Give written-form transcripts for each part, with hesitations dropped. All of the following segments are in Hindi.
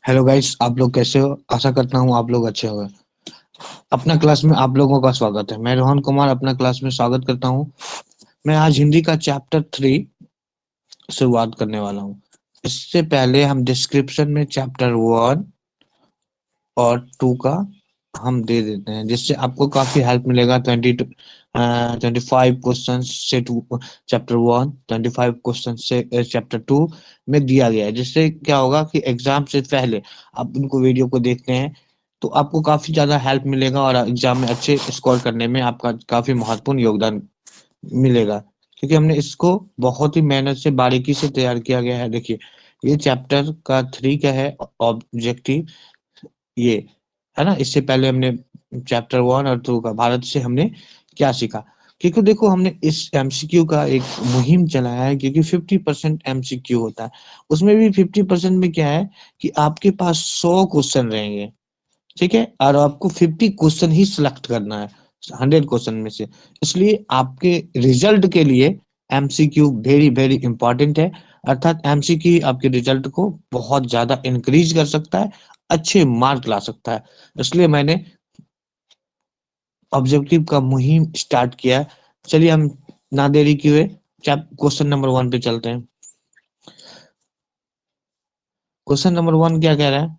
हेलो गाइस, आप लोग कैसे हो? आशा करता हूँ आप लोग अच्छे होंगे। अपना क्लास में आप लोगों का स्वागत है। मैं रोहन कुमार अपना क्लास में स्वागत करता हूँ। मैं आज हिंदी का चैप्टर 3 शुरुआत करने वाला हूँ। इससे पहले हम डिस्क्रिप्शन में चैप्टर 1 और 2 का हम दे देते हैं, जिससे आपको काफी हेल्प मिलेगा। 25 क्वेश्चन से टू चैप्टर 1, 25 क्वेश्चन से चैप्टर 2 में दिया गया है। जिससे क्या होगा कि एग्जाम से पहले आप उनको वीडियो को देखते हैं तो आपको काफी ज्यादा हेल्प मिलेगा और एग्जाम में अच्छे स्कोर करने में आपका काफी महत्वपूर्ण योगदान मिलेगा। क्योंकि हमने इसको बहुत ही मेहनत से बारीकी से तैयार किया गया है। देखिए, ये चैप्टर 3 का है ऑब्जेक्टिव, ये है ना। इससे पहले हमने चैप्टर 1 और 2 का भारत से हमने क्या सीखा। क्योंकि देखो, हमने इस एमसीक्यू का एक मुहिम चलाया है, क्योंकि 50% एमसीक्यू होता है। उसमें भी 50% में क्या है कि आपके पास 100 क्वेश्चन रहेंगे, ठीक है, और आपको 50 क्वेश्चन ही सिलेक्ट करना है 100 क्वेश्चन में से। इसलिए आपके रिजल्ट के लिए एमसीक्यू वेरी वेरी इंपॉर्टेंट है। अर्थात एमसीक्यू आपके रिजल्ट को बहुत ज्यादा इंक्रीज कर सकता है, अच्छे मार्क ला सकता है। इसलिए मैंने ऑब्जेक्टिव का मुहिम स्टार्ट किया। चलिए हम ना देरी किए क्वेश्चन नंबर 1 पे चलते हैं। क्वेश्चन नंबर 1 क्या कह रहा है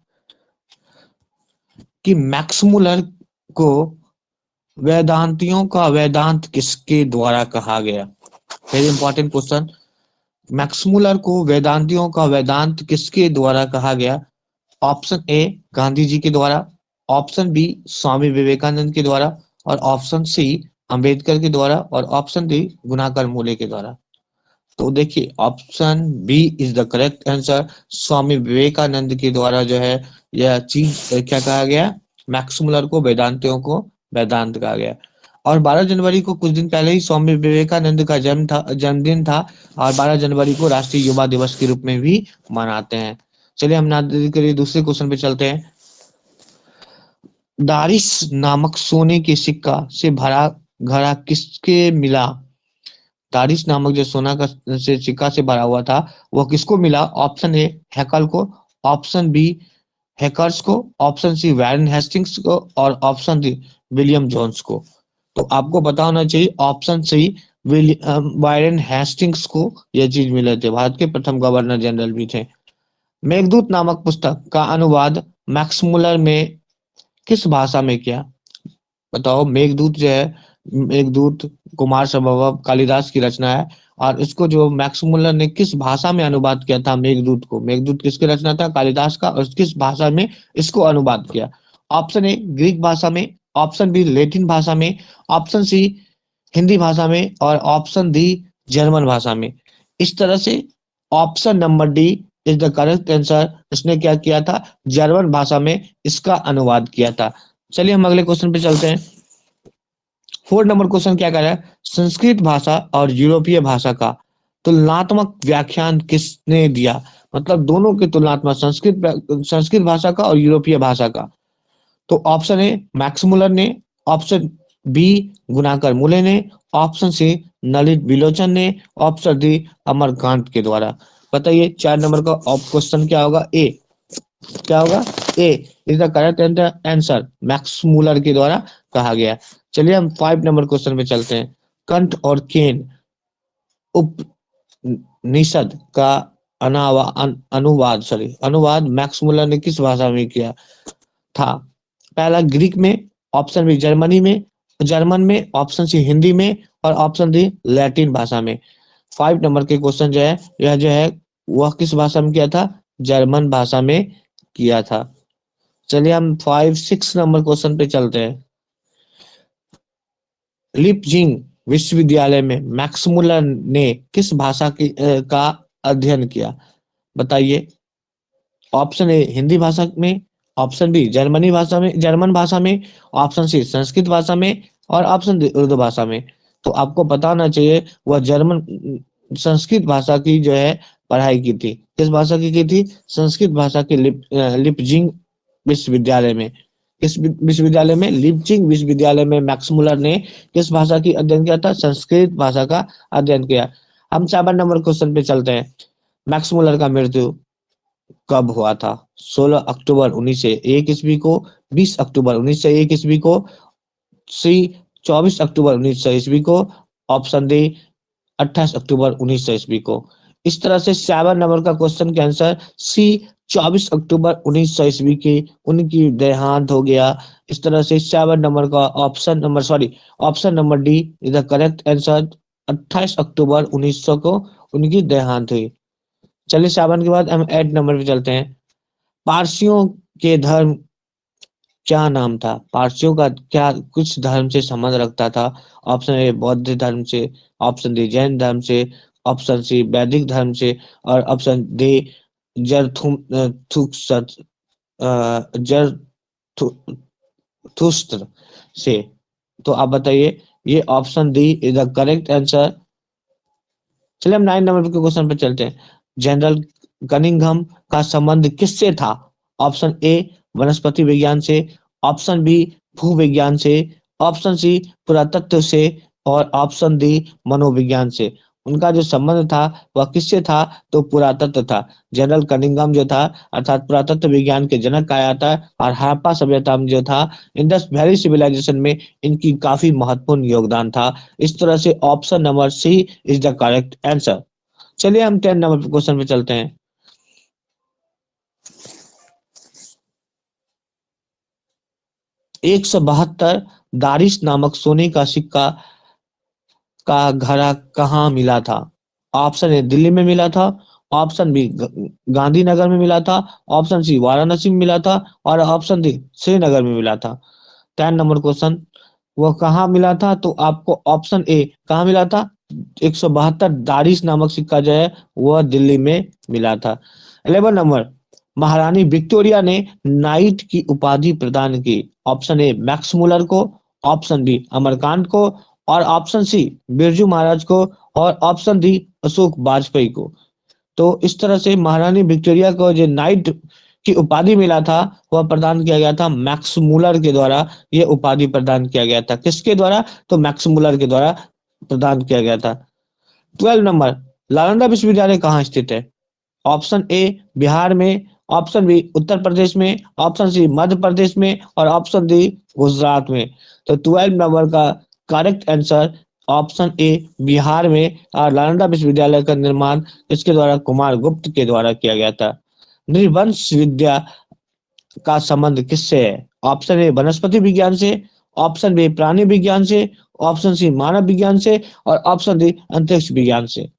कि मैक्स मुलर को वेदांतियों का वेदांत किसके द्वारा कहा गया। Very important question. Max Muller को वेदांतियों का वेदांत किसके द्वारा कहा गया। ऑप्शन ए गांधी जी के द्वारा, ऑप्शन बी स्वामी विवेकानंद के द्वारा, और ऑप्शन सी अंबेडकर के द्वारा, और ऑप्शन डी गुणाकर मूले के द्वारा। तो देखिए, option B is the correct answer. Swami Vivekananda के द्वारा जो है यह चीज क्या कहा गया, मैक्स मुलर को वेदांतियों को वेदांत कहा गया। और 12 जनवरी को कुछ दिन पहले ही स्वामी विवेकानंद का जन्मदिन था। और 12 जनवरी को राष्ट्रीय युवा दिवस के रूप में भी मनाते हैं। चलिए हम ना देरी के लिए दूसरे क्वेश्चन पे चलते हैं। दारिस नामक सोने के सिक्का से भरा घड़ा किसके मिला। दारिस नामक जो सोना का से सिक्का से भरा हुआ था, वह किसको मिला। ऑप्शन ए हैकल को, ऑप्शन बी हैकर्स को, ऑप्शन सी वैरन हेस्टिंग्स को, और ऑप्शन डी विलियम जोन्स को। तो आपको पता होना चाहिए ऑप्शन सी वायरन हेस्टिंग्स को यह चीज मिले थे। भारत के प्रथम गवर्नर जनरल भी थे। मेघदूत नामक पुस्तक का अनुवाद मैक्स मुलर में किस भाषा में किया। बताओ, मेघदूत जो है, मेघदूत कुमार संभव कालिदास की रचना है। और इसको जो मैक्स मुलर ने किस भाषा में अनुवाद किया था मेघदूत को, मेघदूत किसकी रचना था, कालिदास का, और किस भाषा में इसको अनुवाद किया। ऑप्शन ए ग्रीक भाषा में, ऑप्शन बी लैटिन भाषा में, ऑप्शन सी हिंदी भाषा में, और ऑप्शन डी जर्मन भाषा में। इस तरह से option number D is the correct answer. इसने क्या किया था, जर्मन भाषा में इसका अनुवाद किया था। चलिए हम अगले क्वेश्चन पे चलते हैं। 4 नंबर क्वेश्चन क्या कर रहा है, संस्कृत भाषा और यूरोपीय भाषा का तुलनात्मक व्याख्यान किसने दिया। मतलब दोनों के तुलनात्मक, संस्कृत भाषा का और यूरोपीय भाषा का। तो ऑप्शन ए मैक्स मुलर ने, ऑप्शन बी गुणाकर मूले ने, ऑप्शन सी ललित विलोचन ने, ऑप्शन डी अमरकांत के द्वारा। बताइए 4 नंबर का क्वेश्चन क्या होगा। ए क्या होगा, A is the correct answer, Max Muller के द्वारा कहा गया। चलिए हम 5 नंबर क्वेश्चन पे चलते हैं। कंट और केन उपनिषद का अनुवाद मैक्स मुलर ने किस भाषा में किया था। पहला ग्रीक में, ऑप्शन बी जर्मन में, ऑप्शन सी हिंदी में, और ऑप्शन डी लैटिन भाषा में। 5 नंबर के क्वेश्चन जो है, यह जो है वह किस भाषा में किया था, जर्मन भाषा में किया था। चलिए हम 6 नंबर क्वेश्चन पे चलते हैं। लिपजिंग विश्वविद्यालय में मैक्स मुलर ने किस भाषा का अध्ययन किया। बताइए, ऑप्शन ए हिंदी भाषा में, ऑप्शन बी जर्मन भाषा में, ऑप्शन सी संस्कृत भाषा में, और ऑप्शन डी उर्दू भाषा में। तो आपको पता होना चाहिए वह संस्कृत भाषा की जो है पढ़ाई की थी। किस भाषा की थी, संस्कृत भाषा की लिपजिंग विश्वविद्यालय में। किस विश्वविद्यालय में, लिपजिंग विश्वविद्यालय में मैक्स मुलर ने किस भाषा की अध्ययन किया था, संस्कृत भाषा का अध्ययन किया। हम 7 नंबर क्वेश्चन पे चलते हैं। मैक्स मुलर का मृत्यु कब हुआ था? 16 अक्टूबर 1901 ईस्वी को, 20 अक्टूबर 1901 ईस्वी को, सी 24 अक्टूबर 1900 ईस्वी को, ऑप्शन डी 28 अक्टूबर 1900 ईस्वी को। इस तरह से 7 नंबर का क्वेश्चन के आंसर सी 24 अक्टूबर 1900 ईस्वी की उनकी देहांत हो गया। इस तरह से 7 नंबर का option number D is the correct answer. 28 अक्टूबर 1900 को उनकी देहांत हुई। चलिए 7 के बाद हम 8 नंबर पे चलते हैं। पारसियों के धर्म क्या नाम था? पारसियों का क्या कुछ धर्म से संबंध रखता था? ऑप्शन ए बौद्ध धर्म से, ऑप्शन डी जैन धर्म से, ऑप्शन सी वैदिक धर्म से, और ऑप्शन डी जरथुस्त्र से। तो आप बताइए, ये option D is the correct answer. चलिए हम 9 नंबर के क्वेश्चन पे चलते हैं। जनरल कनिंघम का संबंध किससे था? ऑप्शन ए वनस्पति विज्ञान से, ऑप्शन बी भूविज्ञान से, ऑप्शन सी पुरातत्व से, और ऑप्शन डी मनोविज्ञान से। उनका जो संबंध था वह किससे था? तो पुरातत्व था। जनरल कनिंघम जो था अर्थात पुरातत्व विज्ञान के जनक कहा जाता है, और हड़प्पा सभ्यता में जो था इंडस वैली सिविलाइजेशन में इनकी काफी महत्वपूर्ण योगदान था। इस तरह से option number C is the correct answer. चलिए हम 10 नंबर क्वेश्चन पे चलते हैं। 172 दारिश नामक सोने का सिक्का का घड़ा कहाँ मिला था? ऑप्शन ए दिल्ली में मिला था, ऑप्शन बी गांधीनगर में मिला था, ऑप्शन सी वाराणसी में मिला था, और ऑप्शन डी श्रीनगर में मिला था। 10 नंबर क्वेश्चन, वह कहाँ मिला था? तो आपको ऑप्शन ए कहाँ मिला था? 172 दारिश नामक सिक्का जो है वह दिल्ली में मिला था। 11 नंबर, महारानी विक्टोरिया ने नाइट की उपाधि प्रदान की। ऑप्शन ए मैक्स मुलर को, ऑप्शन बी अमरकांत को, और ऑप्शन सी बिरजू महाराज को, और ऑप्शन डी अशोक वाजपेयी को। तो इस तरह से महारानी विक्टोरिया को जो नाइट की उपाधि मिला था वह प्रदान किया गया था मैक्स मुलर के द्वारा। यह उपाधि प्रदान किया गया था किसके द्वारा? तो मैक्स मुलर के द्वारा प्रदान किया गया था। 12 नंबर, नालंदा विश्वविद्यालय कहाँ स्थित है? ऑप्शन ए बिहार में, ऑप्शन बी उत्तर प्रदेश में, ऑप्शन सी मध्य प्रदेश में, और ऑप्शन डी गुजरात में। तो 12 नंबर का correct answer option A Bihar में। और नालंदा विश्वविद्यालय का निर्माण इसके द्वारा कुमार गुप्त के द्वारा किया गया था। नृवंश विद्या का संबंध किससे है? ऑप्शन ए वनस्पति विज्ञान से, ऑप्शन बी प्राणी विज्ञान से, ऑप्शन सी मानव विज्ञान से, और ऑप्शन डी अंतरिक्ष विज्ञान से।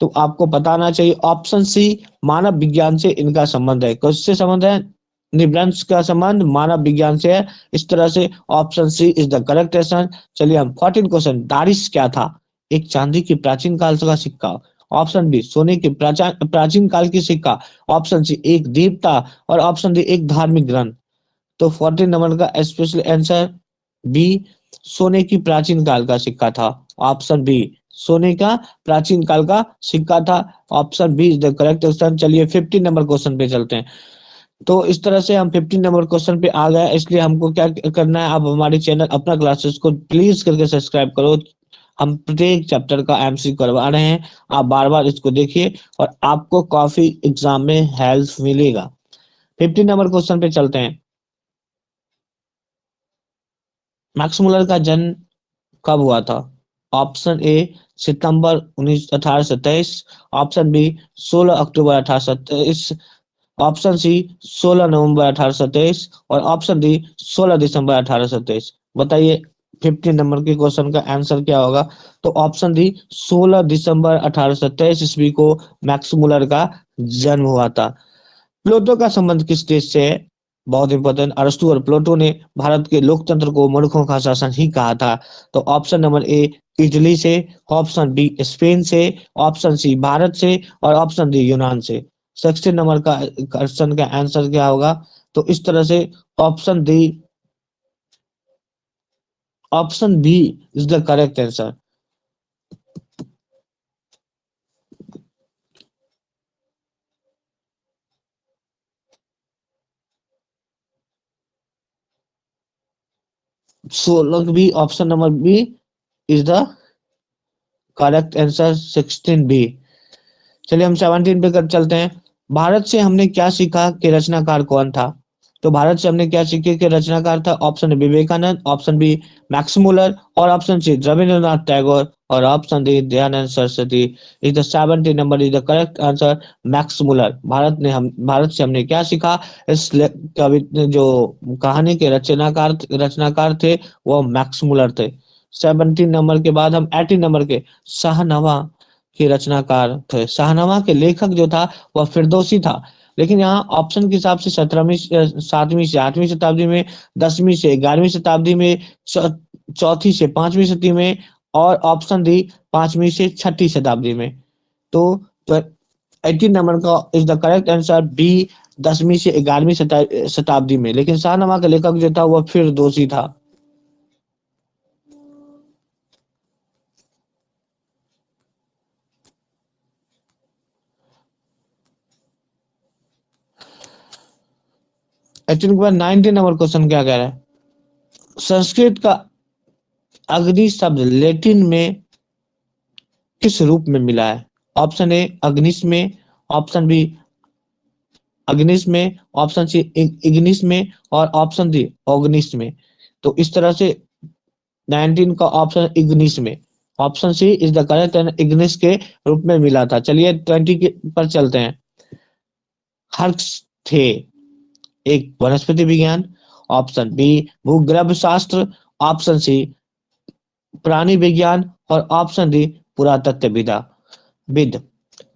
तो आपको बताना चाहिए ऑप्शन सी मानव विज्ञान से इनका संबंध है। किससे संबंध है? निब्रंश का संबंध मानव विज्ञान से है। इस तरह से option C is the correct answer. चलिए हम 14 क्वेश्चन, दारिश क्या था? एक चांदी की प्राचीन काल का सिक्का, ऑप्शन बी सोने के प्राचीन काल की सिक्का, ऑप्शन सी एक द्वीप था, और ऑप्शन डी एक धार्मिक ग्रंथ। तो 14 नंबर का स्पेशल आंसर बी सोने की प्राचीन काल का सिक्का था। ऑप्शन बी सोने का प्राचीन काल का सिक्का था। Option B is the correct answer. चलिए 15 नंबर क्वेश्चन पे चलते हैं। तो इस तरह से हम 15 नंबर क्वेश्चन पे आ गए। इसलिए हमको क्या करना है, आप हमारे चैनल अपना क्लासेस को प्लीज करके सब्सक्राइब करो। हम प्रत्येक चैप्टर का एमसी करवा रहे हैं, आप बार बार इसको देखिए और आपको काफी एग्जाम में हेल्प मिलेगा। 15 नंबर क्वेश्चन पे चलते हैं। मैक्स मुलर का जन्म कब हुआ था? ऑप्शन ए सितंबर 1823, ऑप्शन बी 16 अक्टूबर 1827, ऑप्शन सी 16 नवंबर 1823, और ऑप्शन डी 16 दिसंबर 1823। बताइए 15 नंबर के क्वेश्चन का आंसर क्या होगा? तो ऑप्शन डी 16 दिसंबर 1823 ईस्वी को मैक्स मुलर का जन्म हुआ था। प्लूटो का संबंध किस देश से है? बहुत इंपॉर्टेंट, अरस्तु और प्लूटो ने भारत के लोकतंत्र को मूर्खों का शासन ही कहा था। तो ऑप्शन नंबर ए इटली से, ऑप्शन बी स्पेन से, ऑप्शन सी भारत से, और ऑप्शन डी यूनान से। 16 नंबर का क्वेश्चन का आंसर क्या होगा? तो इस तरह से option D, option B is the correct answer. सोलह B, option number B is the correct answer 16 B. चलिए हम 17 पे कर चलते हैं। भारत से हमने क्या सीखा के रचनाकार कौन था? तो भारत से हमने क्या सीखे के रचनाकार था? Option A Vivekananda, option B Max Muller और ऑप्शन सी रविंद्रनाथ टैगोर और option D Dayanand Saraswati. Is the 70 number is the correct answer, Max Muller. Bharat से हमने क्या सीखा? इस कवि जो कहानी के रचनाकार थे वो मैक्स मुलर थे। 17 नंबर के बाद हम 18 नंबर के शाहनवा के रचनाकार थे। शाहनवा के लेखक जो था वह फिरदौसी था। लेकिन यहाँ ऑप्शन के हिसाब से 7वीं से 8वीं शताब्दी में, 10वीं से 11वीं शताब्दी में, चौथी से 5वीं शताब्दी में और ऑप्शन डी 5वीं से 6ठी शताब्दी में। तो 18 नंबर का is the correct answer B, 10वीं से 11वीं शताब्दी में। लेकिन शाहनवा का लेखक जो था वह फिरदौसी था। एटीन के बाद 19 नंबर क्वेश्चन क्या कह रहा है? संस्कृत का अग्नि शब्द लैटिन में किस रूप में मिला है? ऑप्शन ए अग्निश में, ऑप्शन बी अग्निश में, ऑप्शन सी इग्निश में और ऑप्शन डी ऑग्निश में। तो इस तरह से 19 का ऑप्शन इग्निश में, option C is the correct and इग्निश के रूप में मिला था। चलिए 20 के पर चलते हैं। हर्ष थे एक वनस्पति विज्ञान, ऑप्शन बी भूगर्भ शास्त्र, ऑप्शन सी प्राणी विज्ञान और ऑप्शन डी पुरातत्व विद।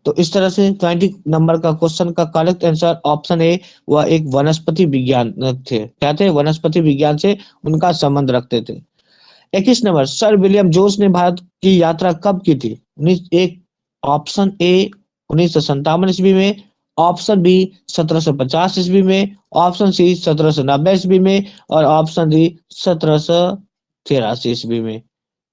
तो इस तरह से 20 नंबर का क्वेश्चन का करेक्ट आंसर ऑप्शन ए, वह एक वनस्पति विज्ञान थे। क्या थे? वनस्पति विज्ञान से उनका संबंध रखते थे। 21 नंबर सर विलियम जोन्स ने भारत की यात्रा कब की थी? एक ऑप्शन ए 1957 ईस्वी में, ऑप्शन बी 1750 ईस्वी में, ऑप्शन सी 1790 ईस्वी में और ऑप्शन डी 1783 ईस्वी में।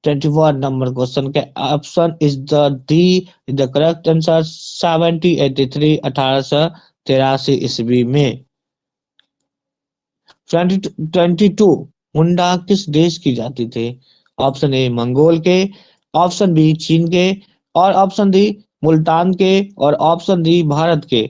21 नंबर क्वेश्चन के option is the D is the correct answer 1783, 1883 ईस्वी में। 22 मुंडा किस देश की जाति थे? ऑप्शन ए मंगोल के, ऑप्शन बी चीन के और ऑप्शन डी मुल्तान के और ऑप्शन डी भारत के।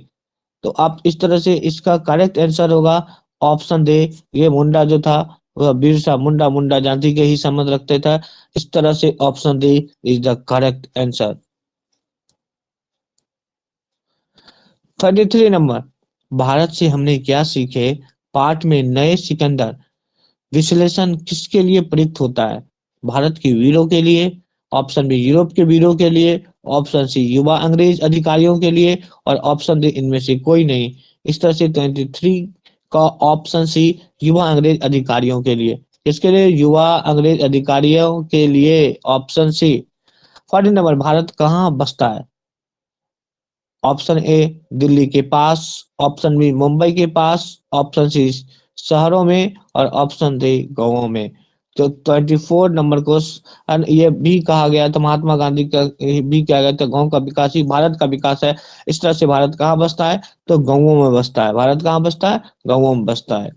तो आप इस तरह से इसका करेक्ट आंसर होगा ऑप्शन दे। ये मुंडा जो था वह बिरसा मुंडा मुंडा जाति के ही संबंध रखते था। इस तरह से option D is the correct answer. 33 number Bharat से हमने क्या सीखे पाठ में नए सिकंदर विश्लेषण किसके लिए प्रयुक्त होता है? भारत के वीरों के लिए, ऑप्शन बी यूरोप के वीरों के लिए, ऑप्शन सी युवा अंग्रेज अधिकारियों के लिए और ऑप्शन डी इनमें से कोई नहीं। इस तरह से 23 का ऑप्शन सी युवा अंग्रेज अधिकारियों के लिए। किसके लिए? युवा अंग्रेज अधिकारियों के लिए, ऑप्शन सी। 40 नंबर भारत कहाँ बसता है? ऑप्शन ए दिल्ली के पास, ऑप्शन बी मुंबई के पास, ऑप्शन सी शहरों में और ऑप्शन डी गांवों में। तो 24 नंबर को ये भी कहा गया था, महात्मा गांधी का भी कहा गया था गांव का विकास ही भारत का विकास है। इस तरह से भारत कहाँ बसता है? तो गांवों में बसता है। भारत कहाँ बसता है? गांवों में बसता है।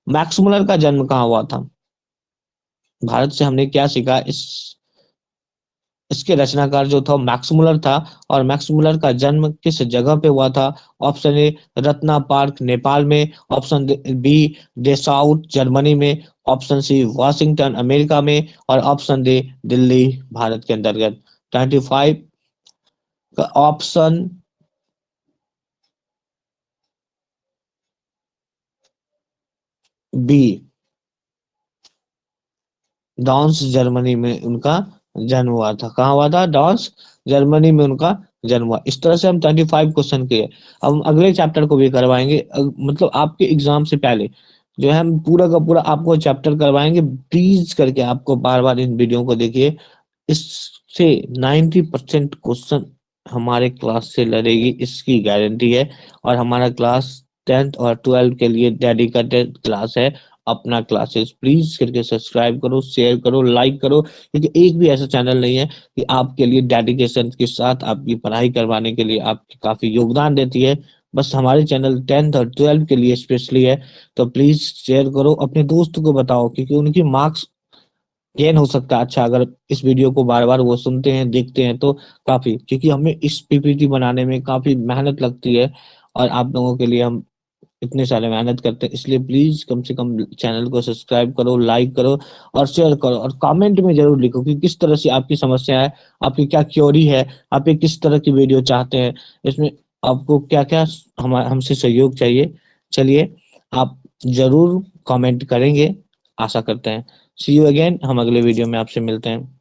मैक्स मुलर का जन्म कहाँ हुआ था? भारत से हमने क्या सीखा? इसके रचनाकार जो था मैक्स मुलर था और मैक्स मुलर का जन्म किस जगह पे हुआ था? ऑप्शन ए रत्ना पार्क नेपाल में, ऑप्शन बी डेसाउ जर्मनी में, ऑप्शन सी वाशिंगटन अमेरिका में और ऑप्शन डी दिल्ली भारत के अंतर्गत। 25 का ऑप्शन बी डॉन्स जर्मनी में उनका जन्म हुआ था। कहाँ हुआ था? डॉन्स जर्मनी में उनका जन्म हुआ। इस तरह से हम 25 क्वेश्चन किए। अब हम अगले चैप्टर को भी करवाएंगे, मतलब आपके एग्जाम से पहले जो है हम पूरा का पूरा आपको चैप्टर करवाएंगे। प्लीज करके आपको बार बार इन वीडियो को देखिए। इससे 90% क्वेश्चन हमारे क्लास से लड़ेगी, इसकी गारंटी है। और हमारा क्लास 10th और 12th के लिए डेडिकेटेड क्लास है। अपना क्लासेस प्लीज करके सब्सक्राइब करो, शेयर करो, लाइक करो, क्योंकि एक भी ऐसा चैनल नहीं है कि आपके लिए डेडिकेशन के साथ आपकी पढ़ाई करवाने के लिए आपकी काफी योगदान देती है। बस हमारे चैनल 10th और 12th के लिए स्पेशली है। तो प्लीज शेयर करो, अपने दोस्त को बताओ, क्योंकि उनकी मार्क्स गेन हो सकता है। अच्छा, अगर इस वीडियो को बार बार वो सुनते हैं देखते हैं तो काफी, क्योंकि हमें इस पीपीटी बनाने में काफी मेहनत लगती है और आप लोगों के लिए हम इतने सारे मेहनत करते हैं, इसलिए प्लीज कम से कम चैनल को सब्सक्राइब करो, लाइक करो और शेयर करो, और कमेंट में जरूर लिखो कि किस तरह से आपकी समस्या है, आपकी क्या क्योरी है, आप ये किस तरह की वीडियो चाहते हैं, इसमें आपको क्या क्या हमसे सहयोग चाहिए। चलिए, आप जरूर कमेंट करेंगे, आशा करते हैं। सी यू अगेन, हम अगले वीडियो में आपसे मिलते हैं।